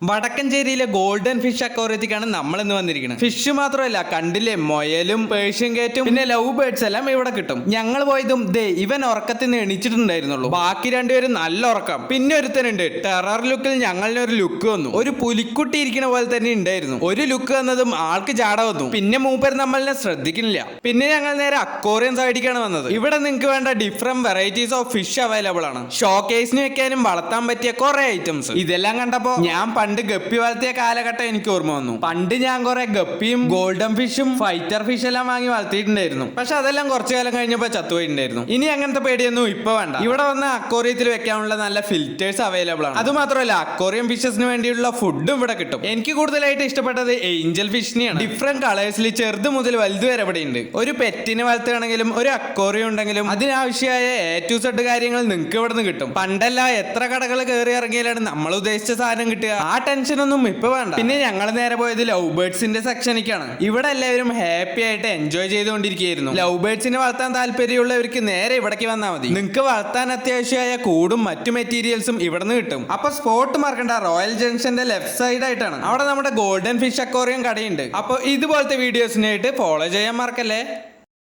വടക്കഞ്ചേരിയിലെ golden fish അക്വേറിയത്തിക്കാണ് നമ്മൾ ഇന്ന് വന്നിരിക്കുന്നത്. ഫിഷ് മാത്രമല്ല, കണ്ടില്ലേ, മുയലും പേർഷ്യൻ കേറ്റും പിന്നെ ലവ് ബേർഡ്സ് എല്ലാം ഇവിടെ കിട്ടും. ഞങ്ങൾ പോയതും ഇവൻ ഉറക്കത്തിൽ നിന്ന് എണീച്ചിട്ടുണ്ടായിരുന്നുള്ളൂ. ബാക്കി രണ്ടുപേരും നല്ല ഉറക്കം. പിന്നെ ഒരുത്തനുണ്ട് ടെറർ ലുക്കിൽ ഞങ്ങളുടെ ഒരു ലുക്ക് വന്നു. ഒരു പുലിക്കുട്ടി ഇരിക്കുന്ന പോലെ തന്നെ ഉണ്ടായിരുന്നു. ഒരു ലുക്ക് വന്നതും ആൾക്ക് ജാട വന്നു. പിന്നെ മൂപ്പർ നമ്മളിനെ ശ്രദ്ധിക്കുന്നില്ല. പിന്നെ ഞങ്ങൾ നേരെ അക്വേറിയം സൈഡിലേക്കാണ് വന്നത്. ഇവിടെ നിങ്ങൾക്ക് വേണ്ട different varieties of fish available ആണ്. ഷോക്കേസിന് വെക്കാനും വളർത്താൻ പറ്റിയ കുറെ ഐറ്റംസ്. ഇതെല്ലാം കണ്ടപ്പോ ഞാൻ പണ്ട് ഗപ്പി വളർത്തിയ കാലഘട്ടം എനിക്ക് ഓർമ്മ വന്നു. പണ്ട് ഞാൻ കുറെ ഗപ്പിയും ഗോൾഡൻ ഫിഷും ഫൈറ്റർ ഫിഷ് എല്ലാം വാങ്ങി വളർത്തിയിട്ടുണ്ടായിരുന്നു. പക്ഷെ അതെല്ലാം കുറച്ചു കാലം കഴിഞ്ഞപ്പോ ചത്തുപോയിട്ടുണ്ടായിരുന്നു. ഇനി അങ്ങനത്തെ പേടിയൊന്നും ഇപ്പൊ വേണ്ട. ഇവിടെ വന്ന അക്വേറിയത്തിൽ വെക്കാനുള്ള നല്ല ഫിൽറ്റേഴ്സ് അവൈലബിൾ ആണ്. അത് മാത്രമല്ല, അക്വേറിയം ഫിഷസിന് വേണ്ടിയുള്ള ഫുഡും ഇവിടെ കിട്ടും. എനിക്ക് കൂടുതലായിട്ട് ഇഷ്ടപ്പെട്ടത് ഏഞ്ചൽ ഫിഷിനെയാണ്. ഡിഫറെന്റ് കളേഴ്സിൽ ചെറുത് മുതൽ വലുത് വരെ ഇവിടെ ഉണ്ട്. ഒരു പെറ്റിനെ വളർത്തുകയാണെങ്കിലും ഒരു അക്വേറിയം ഉണ്ടെങ്കിലും അതിനാവശ്യമായ A to Z കാര്യങ്ങൾ നിങ്ങൾക്ക് ഇവിടെ നിന്ന് കിട്ടും. പണ്ടല്ല എത്ര കടകൾ കയറി ഇറങ്ങിയാലാണ് നമ്മൾ ഉദ്ദേശിച്ച സാധനം കിട്ടുക. ആ ടെൻഷനൊന്നും ഇപ്പൊ വേണ്ട. പിന്നെ ഞങ്ങൾ നേരെ പോയത് ലവ് ബേർഡ്സിന്റെ സെക്ഷനിലേക്കാണ്. ഇവിടെ എല്ലാവരും ഹാപ്പി ആയിട്ട് എൻജോയ് ചെയ്തുകൊണ്ടിരിക്കുകയായിരുന്നു. ലവ് ബേർഡ്സിനെ വളർത്താൻ താല്പര്യമുള്ളവർക്ക് നേരെ ഇവിടേക്ക് വന്നാൽ മതി. നിങ്ങൾക്ക് വളർത്താൻ അത്യാവശ്യമായ കൂടും മറ്റു മെറ്റീരിയൽസും ഇവിടെ നിന്ന് കിട്ടും. അപ്പൊ സ്പോട്ട് മറക്കണ്ട, റോയൽ ജംഗ്ഷന്റെ ലെഫ്റ്റ് സൈഡ് ആയിട്ടാണ്. അവിടെ നമ്മുടെ ഗോൾഡൻ ഫിഷ് അക്വേറിയം കടയുണ്ട്. അപ്പൊ ഇതുപോലത്തെ വീഡിയോസിനായിട്ട് ഫോളോ ചെയ്യാൻ മറക്കല്ലേ.